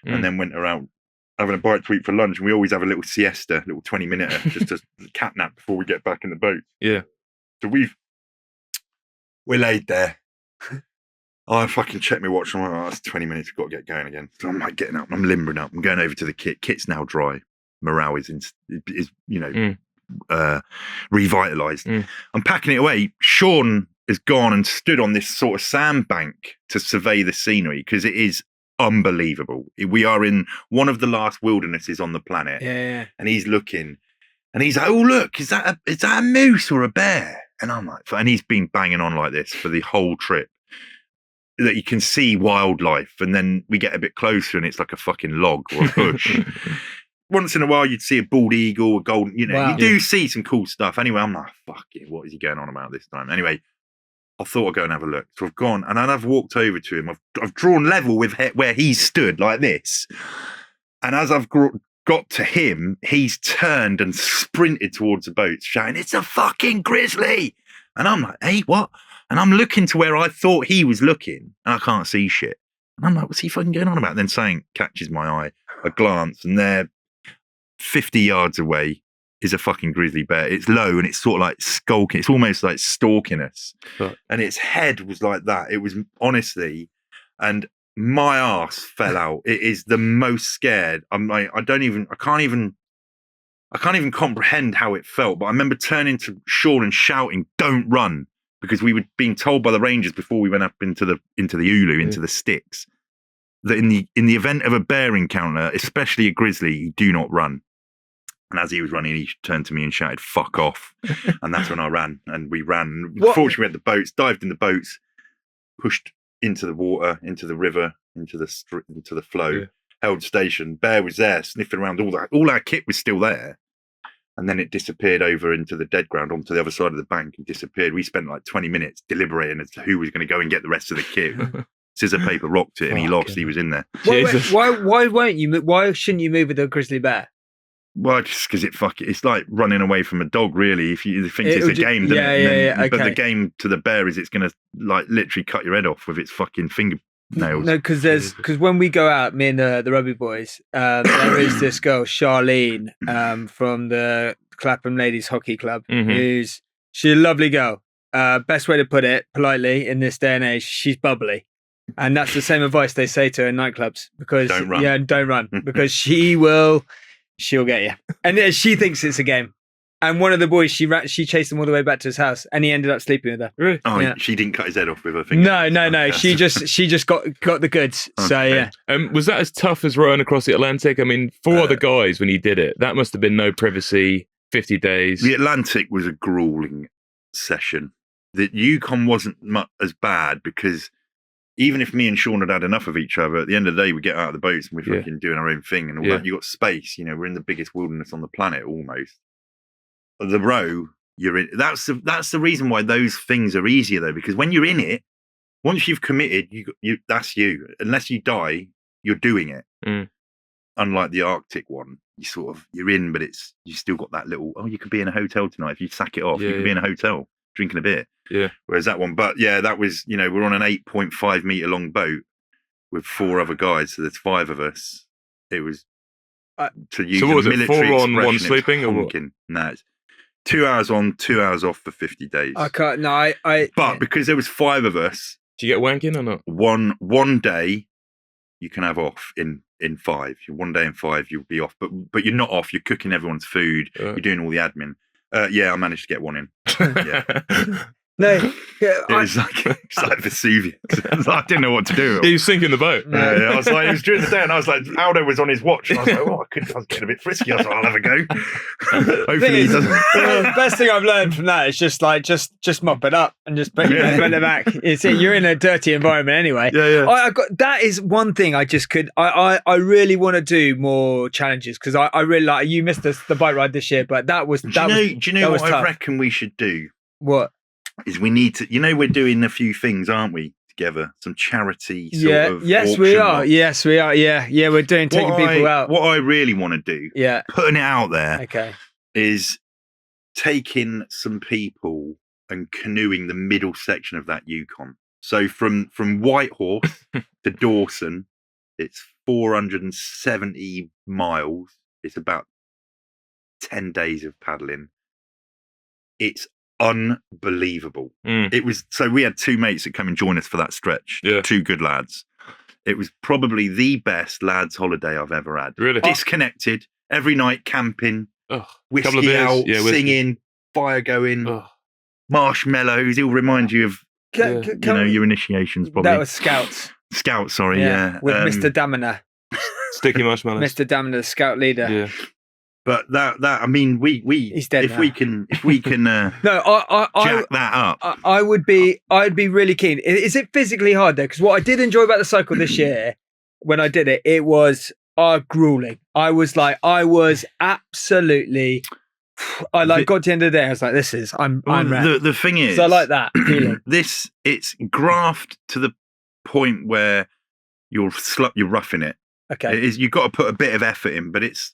and then went around having a bite to eat for lunch. And we always have a little siesta, little 20-minute, just a cat nap before we get back in the boat. Yeah. So we're laid there. I fucking checked my watch. I'm like, oh, that's 20 minutes. We've got to get going again. So I'm like getting up. I'm limbering up. I'm going over to the kit. Kit's now dry. Morale is revitalized. I'm packing it away. Sean has gone and stood on this sort of sandbank to survey the scenery because it is unbelievable. We are in one of the last wildernesses on the planet. Yeah. And he's looking and he's like, oh, look, is that a moose or a bear? And I'm like, and he's been banging on like this for the whole trip, that you can see wildlife. And then we get a bit closer and it's like a fucking log or a bush. Once in a while, you'd see a bald eagle, a golden, you do see some cool stuff. Anyway, I'm like, fuck it, what is he going on about this time? Anyway, I thought I'd go and have a look. So I've gone and then I've walked over to him. I've drawn level with where he stood like this. And as I've got to him, he's turned and sprinted towards the boat, shouting, it's a fucking grizzly. And I'm like, hey, what? And I'm looking to where I thought he was looking and I can't see shit. And I'm like, what's he fucking going on about? Then something catches my eye, a glance, and there, 50 yards away, is a fucking grizzly bear. It's low and it's sort of like skulking. It's almost like stalking us. Right. And its head was like that. It was honestly, and my ass fell out. It is the most scared. I'm like, I can't even comprehend how it felt. But I remember turning to Sean and shouting, "Don't run!" Because we were being told by the rangers before we went up into the Ulu, into the sticks, that in the event of a bear encounter, especially a grizzly, you do not run. And as he was running, he turned to me and shouted, "Fuck off!" And that's when I ran. And we ran. Fortunately, we had the boats, dived in the boats, pushed into the water, into the river, into the flow, held station. Bear was there, sniffing around. All our kit was still there. And then it disappeared over into the dead ground, onto the other side of the bank, and disappeared. We spent like 20 minutes deliberating as to who was going to go and get the rest of the kit. Scissor, paper, rocked it, and he lost. He was in there. Why won't you? Why shouldn't you move with a grizzly bear? Well, just because it's like running away from a dog, really. If you think it's a game, doesn't it? Okay. But the game to the bear is it's going to like literally cut your head off with its fucking fingernails. No, because when we go out, me and the rugby boys, there is this girl Charlene from the Clapham Ladies Hockey Club, she's a lovely girl. Best way to put it politely in this day and age, she's bubbly. And that's the same advice they say to her in nightclubs, because don't run because she'll get you. And she thinks it's a game. And one of the boys, she chased him all the way back to his house, and he ended up sleeping with her. Really? Oh, yeah. She didn't cut his head off with her finger. No. She just got the goods. Okay. So yeah. Was that as tough as rowing across the Atlantic? I mean, 4 other guys when you did it, that must have been no privacy. 50 days. The Atlantic was a grueling session. The Yukon wasn't as bad because even if me and Sean had enough of each other, at the end of the day, we get out of the boats and we're fucking doing our own thing and all that. You got space, we're in the biggest wilderness on the planet almost. The row you're in, that's the reason why those things are easier though, because when you're in it, once you've committed, you that's you. Unless you die, you're doing it. Unlike the Arctic one, you're in, but you still got that little, you could be in a hotel tonight. If you sack it off, you could be in a hotel drinking a beer. Yeah. Whereas that one, but that was, we're on an 8.5 meter long boat with 4 other guys. So there's 5 of us. It was to use so what was military 4 on, 1 sleeping or what? No, it's 2 hours on, 2 hours off for 50 days. I can't, no, But because there was 5 of us. Do you get wanking or not? One day you can have off in 5. One day in 5 you'll be off, but you're not off. You're cooking everyone's food. You're doing all the admin. I managed to get one in. Yeah. No, It was like Vesuvius. I didn't know what to do. He was sinking the boat. I was like, it was during the day, and I was like, Aldo was on his watch. And I was like, I was getting a bit frisky. I was like, I'll have a go. Hopefully he doesn't. The best thing I've learned from that is just mop it up and just put it back. You're in a dirty environment anyway. Yeah. That is one thing I just could. I really want to do more challenges because I really like. You missed the bike ride this year, but that was. Do you know what tough. I reckon we should do? What? Is we need to, we're doing a few things, aren't we, together? Some charity sort of yes we are. lots. Yes we are. Yeah, we're taking people out. What I really want to do, putting it out there, is taking some people and canoeing the middle section of that Yukon. So from Whitehorse to Dawson, it's 470 miles. It's about 10 days of paddling. It's unbelievable. It was, so we had two mates that come and join us for that stretch. Two good lads. It was probably the best lads holiday I've ever had. Really? Disconnected every night, camping, whiskey out, singing, fire going, marshmallows. It'll remind you of your initiations. Probably that was Scouts. Sorry, with Mr. Daminer. Sticky marshmallows. Mr. Daminer, the Scout leader. Yeah. But that I mean, he's dead if now. we can no, jack that up. I'd be really keen. Is it physically hard though? Because what I did enjoy about the cycle this year, when I did it, it was grueling. I was absolutely. I got to the end of the day. I was like, I'm the thing is, I like that feeling. It's graft to the point where you're roughing it. Okay, you've got to put a bit of effort in, but it's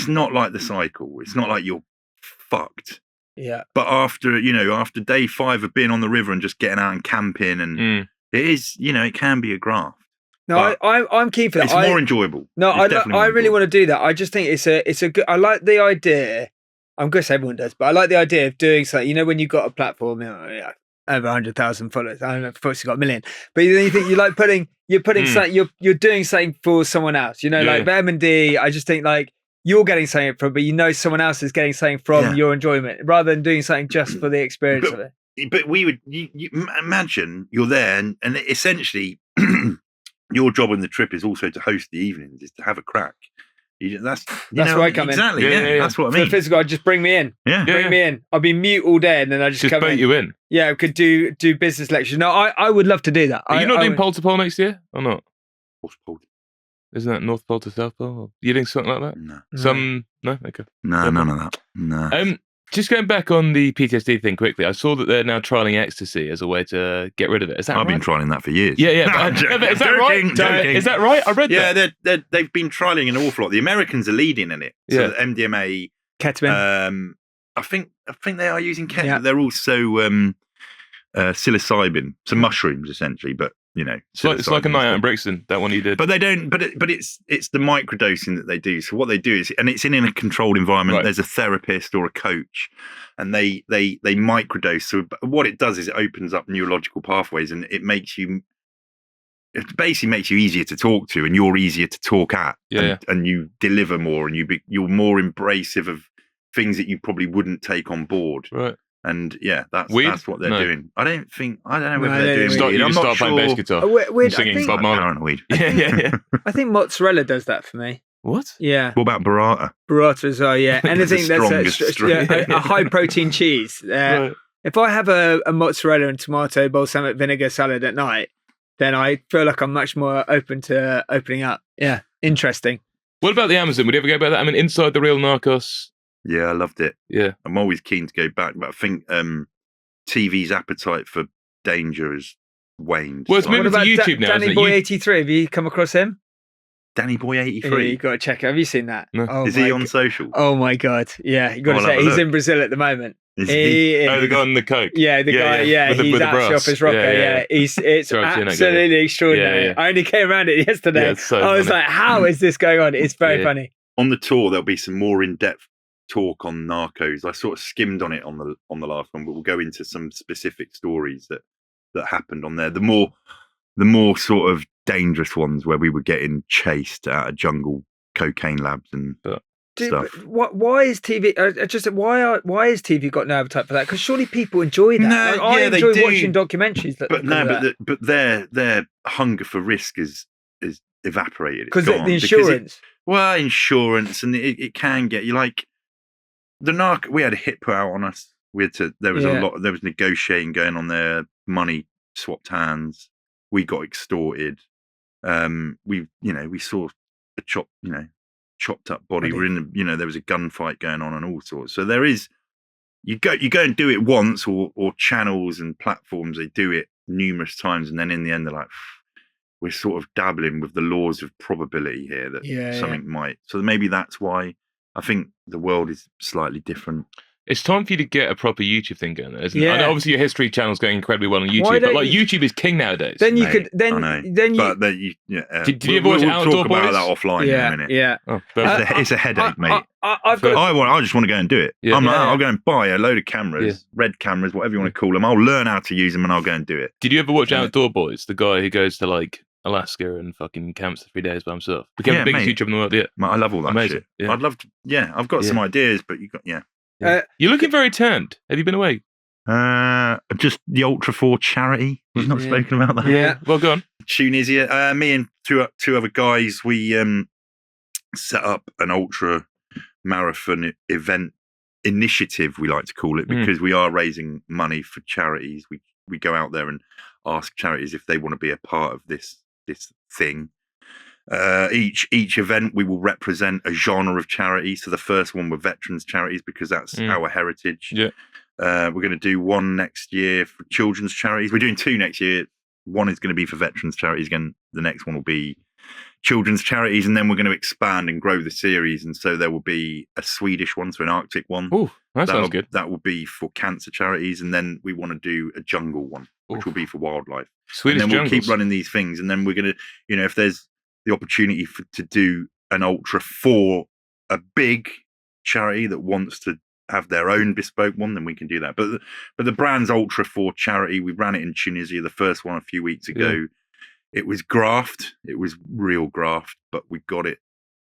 not like the cycle. It's not like you're fucked. Yeah. But after day 5 of being on the river and just getting out and camping, and it is, it can be a graft. No, I'm keen for that. It's more enjoyable. No, I really want to do that. I just think it's a good. I like the idea. I'm going to say everyone does, but I like the idea of doing something. When you've got a platform, over 100,000 followers. I don't know if folks have got a million, but then you think you're putting something. You're doing something for someone else. Like M&D. I just think you're getting something from, but someone else is getting something from your enjoyment, rather than doing something just for the experience of it. But we would you imagine you're there, and essentially your job on the trip is also to host the evenings, is to have a crack. That's where I come in. Exactly. Yeah. That's what I mean. For the physical, just bring me in. Bring me in. I'll be mute all day, and then I just come bait in. you in. Yeah, I could do business lectures. No, I would love to do that. Are you not doing pole to pole next year or not? What's pole? Isn't that North Pole to South Pole? Are you doing something like that? No. No? Okay. No, none of that. No. Just going back on the PTSD thing quickly, I saw that they're now trialing ecstasy as a way to get rid of it. Is that right? I've been trialing that for years. Yeah. Is that right? Joking. Is that right? I read that. Yeah, they've been trialing an awful lot. The Americans are leading in it. So MDMA, ketamine. I think they are using ketamine. Yeah. They're also psilocybin, some mushrooms essentially, but it's like a night out in Brixton, that one you did. But they don't. But it's the microdosing that they do. So what they do is, and it's in a controlled environment. Right. There's a therapist or a coach, and they microdose. So what it does is it opens up neurological pathways, and it basically makes you easier to talk to, and you're easier to talk at, and you deliver more, and you're more embracive of things that you probably wouldn't take on board. Right. And that's what they're doing. I don't know whether they're doing weed. You start playing bass guitar. Weird, singing Bob Marley. I don't know weed. Yeah. I think mozzarella does that for me. What? Yeah. What about burrata? Burrata as well, yeah. Anything that's a high protein cheese. Right. If I have a mozzarella and tomato balsamic vinegar salad at night, then I feel like I'm much more open to opening up. Yeah. Interesting. What about the Amazon? Would you ever go about that? I mean, Inside the Real Narcos. Yeah, I loved it. Yeah. I'm always keen to go back, but I think TV's appetite for danger has waned. Well, it's moving to YouTube now. Danny Boy 83, have you come across him? Danny Boy 83? Yeah, you got to check it. Have you seen that? No. Oh, is he on social? Oh my God. Yeah, you got to say he's in Brazil at the moment. Is he? Oh, the guy on the coke. Yeah, the guy. Yeah, he's actually off his rocker. Yeah. It's absolutely extraordinary. Yeah. I only came around it yesterday. Yeah, so I was like, how is this going on? It's very funny. On the tour, there'll be some more in-depth talk on Narcos. I sort of skimmed on it on the last one, but we'll go into some specific stories that happened on there. The more sort of dangerous ones where we were getting chased out of jungle cocaine labs and stuff. Why is TV? Why is TV got no appetite for that? Because surely people enjoy that. No, I they enjoy do. watching documentaries. But their hunger for risk is evaporated. Because the insurance. Insurance, and it can get you like the narc. We had a hit put out on us. There was there was negotiating going on there. Money swapped hands. We got extorted. We saw a chopped up body. We're in there was a gunfight going on and all sorts. So there is, you go and do it once, or channels and platforms, they do it numerous times, and then in the end they're like, we're sort of dabbling with the laws of probability here that something might. So maybe that's why I think the world is slightly different. It's time for you to get a proper YouTube thing going, isn't it? I know obviously your history channel's going incredibly well on YouTube, but like YouTube is king nowadays. Then you Mate, could then you. But you Did you ever watch Outdoor talk Boys? about that offline in a minute. Yeah. Oh, It's a headache, mate. I just want to go and do it. Yeah. I'll go and buy a load of cameras, red cameras, whatever you want to call them. I'll learn how to use them and I'll go and do it. Did you ever watch Outdoor Boys? The guy who goes to like Alaska and fucking camps for 3 days by himself. Became the biggest YouTuber in the world. Yeah, I love all that Amazing. shit. Yeah. I'd love to. Yeah, I've got some ideas, but You're looking very turned. Have you been away? Just the Ultra 4 charity. We've not spoken about that. Yeah. Well, go on. Tunisia. Me and two other guys, we set up an ultra marathon event initiative, we like to call it, because we are raising money for charities. We go out there and ask charities if they want to be a part of this thing. Each event we will represent a genre of charity. So the first one were veterans charities because that's our heritage. Yeah. We're going to do one next year for children's charities. We're doing 2 next year. One is going to be for veterans charities. Again, the next one will be children's charities, and then we're going to expand and grow the series. And so there will be a Swedish one, so an Arctic one. Oh, that sounds good. That will be for cancer charities, and then we want to do a jungle one, which will be for wildlife. Swedish and then jungles. we'll keep running these things, and then we're going to, if there's the opportunity to do an ultra for a big charity that wants to have their own bespoke one, then we can do that. But the brand's Ultra 4 charity, we ran it in Tunisia, the first one a few weeks ago. Yeah. It was graft. It was real graft, but we got it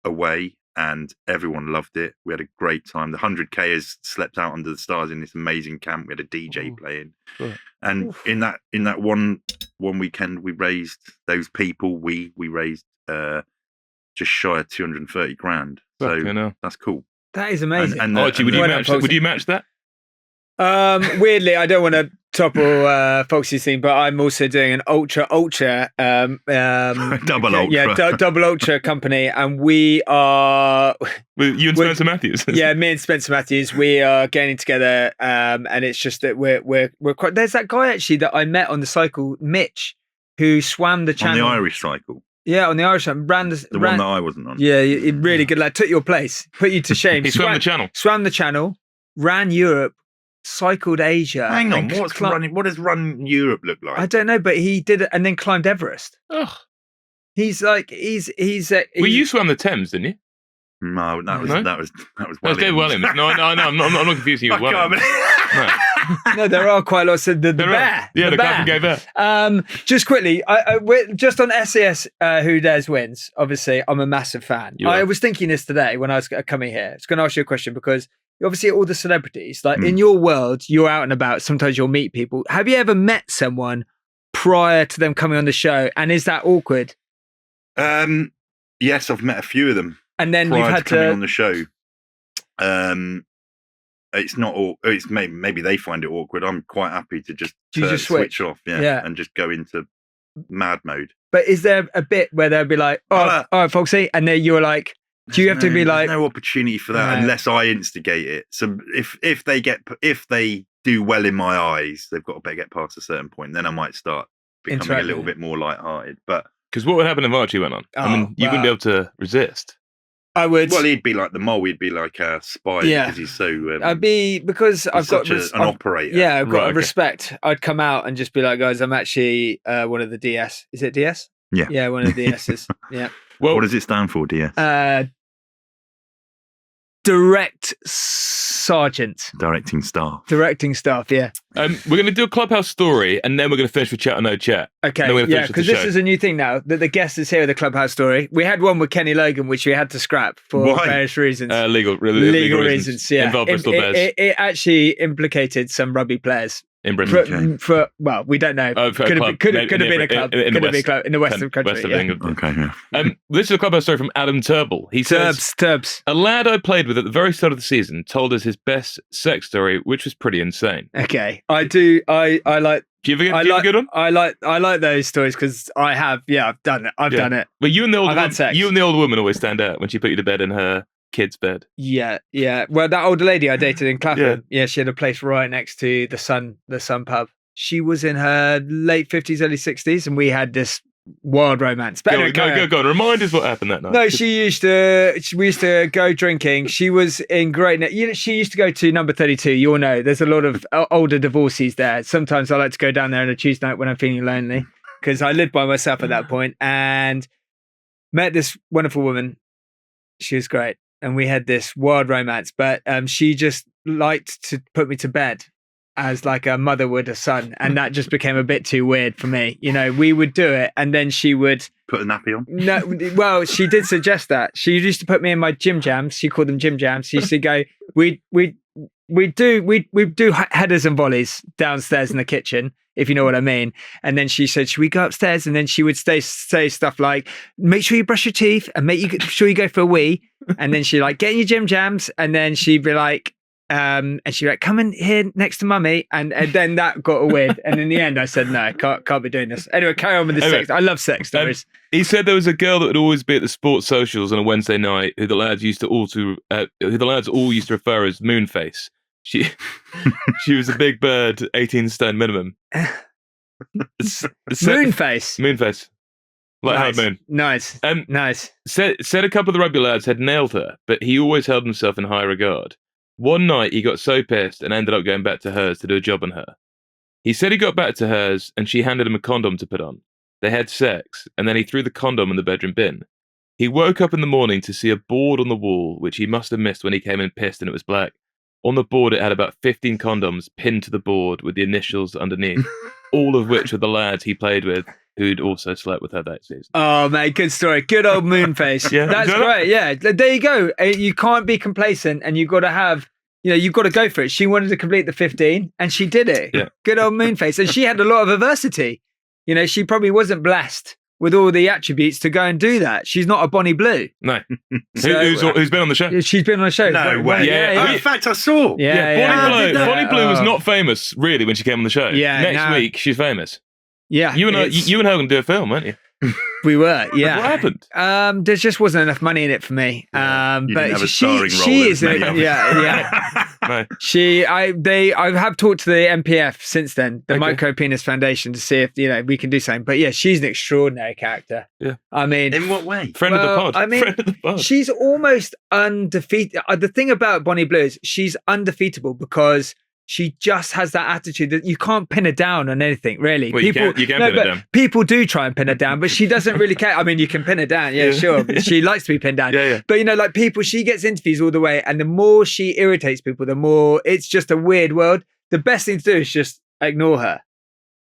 away and everyone loved it. We had a great time. The 100Kers slept out under the stars in this amazing camp. We had a DJ playing. Right. And in that one weekend, we raised those people, we raised just shy of 230 grand. So that's cool. That is amazing. Archie, would you match that? Weirdly, I don't want to topple Foxy's thing, but I'm also doing an ultra double ultra. Yeah, double ultra company, and we are you and Spencer Matthews. Yeah, me and Spencer Matthews. We are getting together, and it's just that we're quite. There's that guy actually that I met on the cycle, Mitch, who swam the channel on the Irish cycle. Yeah, on the Irish one. One that I wasn't on. Yeah, really good lad. Took your place. Put you to shame. He swam the channel. Swam the channel. Ran Europe. Cycled Asia. Hang on. What does run Europe look like? I don't know, but he did it and then climbed Everest. Ugh. He's you swam the Thames, didn't you? No, that was David Williams. No, I'm not confusing you with Williams. No, there are quite lots of the bear. Yeah, the Clapham Gay Bear. Just quickly, we're just on SAS, Who Dares Wins. Obviously, I'm a massive fan. I was thinking this today when I was coming here. I was going to ask you a question because obviously all the celebrities, like in your world, you're out and about. Sometimes you'll meet people. Have you ever met someone prior to them coming on the show? And is that awkward? Yes, I've met a few of them. And then prior you've had to coming on the show. It's not. It's maybe they find it awkward. I'm quite happy to just switch off, and just go into mad mode. But is there a bit where they'll be like, "Oh, all right, Foxy," and then you're like, "Do you have to be like?" No opportunity for that unless I instigate it. So if they do well in my eyes, they've got to get past a certain point. Then I might start becoming a little bit more lighthearted. But because what would happen if Archie went on? You wouldn't be able to resist. I would. Well, he'd be like the mole. He'd be like a spy because he's so. I'd be because I've got an operator. Yeah, I've got respect. I'd come out and just be like, guys, I'm actually one of the DS. Is it DS? Yeah. Yeah, one of the DSs. Yeah. Well, what does it stand for, DS? Direct sergeant. Directing staff. Directing staff, yeah. We're going to do a Clubhouse story, and then we're going to finish with chat or no chat. Okay, yeah, because this is a new thing now, that the guest is here with the Clubhouse story. We had one with Kenny Logan, which we had to scrap for various reasons. Legal reasons, yeah. Involved Bristol Bears. It actually implicated some rugby players. In Britain. Well, we don't know. Could have been a club. Could have been a club in the west of the country. West of England. Okay, yeah. This is a Clubhouse story from Adam Turble. He says, Turbs. a lad I played with at the very start of the season told us his best sex story, which was pretty insane. Okay, I do. I like. Do you have a good one? I like those stories because I have. Yeah, I've done it. I've done it. Well, you and the old woman always stand out when she put you to bed in her kid's bed. Yeah. Well, that older lady I dated in Clapham, she had a place right next to the Sun pub. She was in her late 50s, early 60s, and we had this wild romance. But Go on. Remind us what happened that night. No, we used to go drinking. She was in great. She used to go to number 32. You all know there's a lot of older divorcees there. Sometimes I like to go down there on a Tuesday night when I'm feeling lonely because I lived by myself at that point and met this wonderful woman. She was great. And we had this wild romance, but she just liked to put me to bed as like a mother would a son. And that just became a bit too weird for me. You know, we would do it and then she would put a nappy on. No, well, she did suggest that. She used to put me in my gym jams. She called them gym jams. She used to go, we do headers and volleys downstairs in the kitchen, if you know what I mean. And then she said, should we go upstairs? And then she would say stuff like, make sure you brush your teeth and sure you go for a wee. And then she'd like, get in your gym jams. And then she'd be like, come in here next to mummy. And then that got weird. And in the end, I said, no, can't be doing this. Anyway, carry on with the sex. I love sex stories. He said there was a girl that would always be at the sports socials on a Wednesday night who the lads all used to refer as Moonface. She was a big bird, 18 stone minimum. Moonface. Like nice. Hard Moon. Nice. Nice. Said a couple of the rugby lads had nailed her, but he always held himself in high regard. One night he got so pissed and ended up going back to hers to do a job on her. He said he got back to hers and she handed him a condom to put on. They had sex and then he threw the condom in the bedroom bin. He woke up in the morning to see a board on the wall, which he must have missed when he came in pissed and it was black. On the board, it had about 15 condoms pinned to the board with the initials underneath, all of which were the lads he played with who'd also slept with her that season. Oh, mate, good story. Good old Moonface. Yeah, that's great. Yeah, there you go. You can't be complacent and you've got to have, you've got to go for it. She wanted to complete the 15 and she did it. Yeah. Good old Moonface. And she had a lot of adversity. She probably wasn't blessed with all the attributes to go and do that. She's not a Bonnie Blue. No. Who's been on the show? She's been on the show. No way. Yeah. In fact, I saw. Bonnie Blue was not famous, really, when she came on the show. Yeah. Next week, she's famous. Yeah. You and her were going to do a film, weren't you? We were, yeah. What happened? There just wasn't enough money in it for me. But she is, No. I have talked to the MPF since then, the Okay. Micro Penis Foundation, to see if we can do something. But yeah, she's an extraordinary character. Yeah. I mean, In what way? Friend of the pod. I mean, Friend of the pod. she's almost undefeated. The thing about Bonnie Blue is she's undefeatable because she just has that attitude that you can't pin her down on anything, really. Well, you can pin her down. People do try and pin her down, but she doesn't really care. I mean, you can pin her down, yeah. Sure. But she likes to be pinned down. Yeah. But, she gets interviews all the way, and the more she irritates people, the more it's just a weird world. The best thing to do is just ignore her.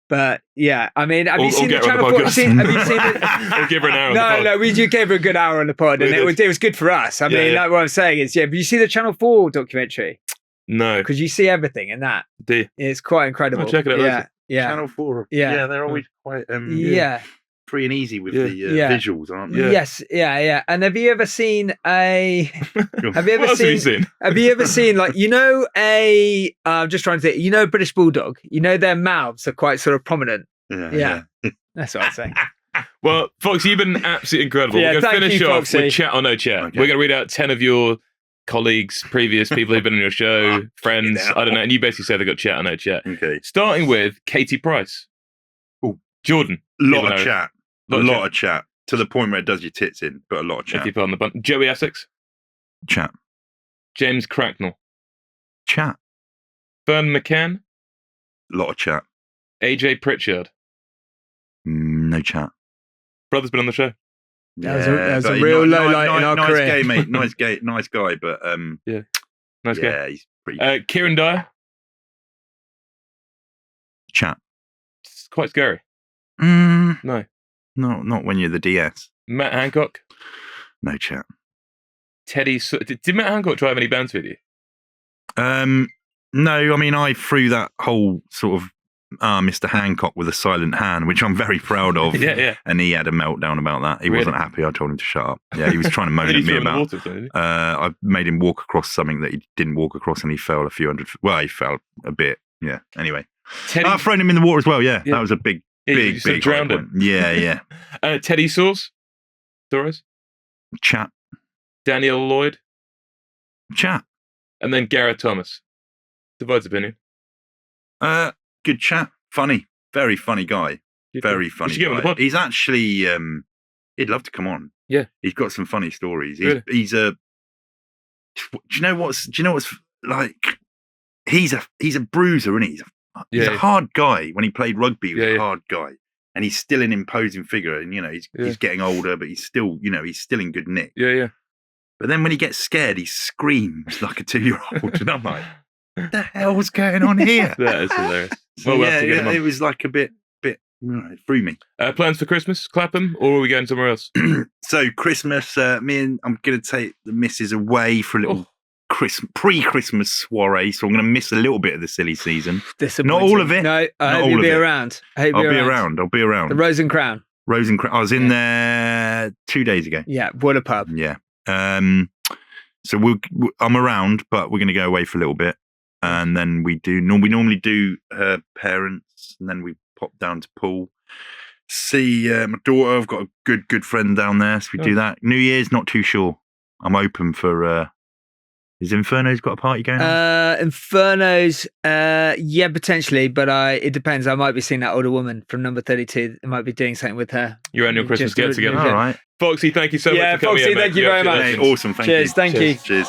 But yeah, I mean, have you seen the Channel 4? Have you seen it? We'll give her an hour on the pod. No, we gave her a good hour on the pod, and it was good for us. I mean, like what I'm saying is, but you see the Channel 4 documentary? No. Because you see everything in that. Do you? It's quite incredible. I'll check it out later. Yeah. Channel 4. Yeah. They're always quite yeah. free and easy with the visuals, aren't they? Yeah. Yes, yeah. And have you ever seen have you What ever else have you seen? have you ever seen I'm just trying to think, a British bulldog, their mouths are quite sort of prominent. Yeah. That's what I'm saying. Well, Foxy, you've been absolutely incredible. Yeah, We're going to finish off Foxy. with chat or no chat. Okay. We're going to read out 10 of your colleagues, previous people who've been on your show, friends, I don't know, and you basically said they got chat or no chat. Okay. Starting with Katie Price. Oh, Jordan. A lot of chat. Lot of chat. To the point where it does your tits in, but a lot of chat. If you put on the button. Joey Essex. Chat. James Cracknell. Chat. Fern McCann. A lot of chat. AJ Pritchard. No chat. Brother's been on the show. That was a real low light in our career. Nice guy, mate. Nice guy, but Nice guy. Yeah, he's pretty good. Kieran Dyer. Chat. It's quite scary. No, No. not when you're the DS. Matt Hancock. No chat. Teddy. Did Matt Hancock drive any bands with you? No, I mean, I threw that whole sort of Mr. Hancock with a silent hand, which I'm very proud of. Yeah. And he had a meltdown about that. He Really? wasn't happy. I told him to shut up. Yeah, he was trying to moan Did at he me throw him in the about. water, didn't he? I made him walk across something that he didn't walk across, and he fell a few hundred. Well, he fell a bit. Yeah. Anyway, Teddy. I've thrown him in the water as well. Yeah, that was a big, you sort of big drowned high him. point. Yeah. Teddy Source. Torres. Chat. Daniel Lloyd. Chat. And then Gareth Thomas. Divides opinion. Good chat. Funny. Very funny guy. Very We funny should get him on the guy. pod. He's actually he'd love to come on. Yeah. He's got some funny stories. Really? He's a do you know what's like he's a bruiser, isn't he? He's a hard guy. When he played rugby, he was a hard guy. And he's still an imposing figure, and he's getting older, but he's still in good nick. Yeah. But then when he gets scared, he screams like a 2-year-old, and I'm like, what the hell's going on here? That is hilarious. So, we'll have to get him on. it was like a bit, it threw me. Plans for Christmas? Clapham, or are we going somewhere else? So Christmas, I'm going to take the missus away for a little pre-Christmas soiree. So I'm going to miss a little bit of the silly season. Disappointing. Not all of it. No, I hope you'll be around. I'll be around. The Rose and Crown. I was in there 2 days ago. Yeah, what a pub. Yeah. So I'm around, but we're going to go away for a little bit, and then we normally do her parents, and then we pop down to Poole, see my daughter. I've got a good friend down there, so we do that. New Year's, not too sure. I'm open for. Is Inferno's got a party going on? Inferno's, yeah, potentially, but it depends. I might be seeing that older woman from number 32. I might be doing something with her. Your annual Christmas get together. All right. Foxy, thank you so much for coming in. Foxy, thank you very much. Hey, awesome, thank you. Cheers, thank you. Cheers.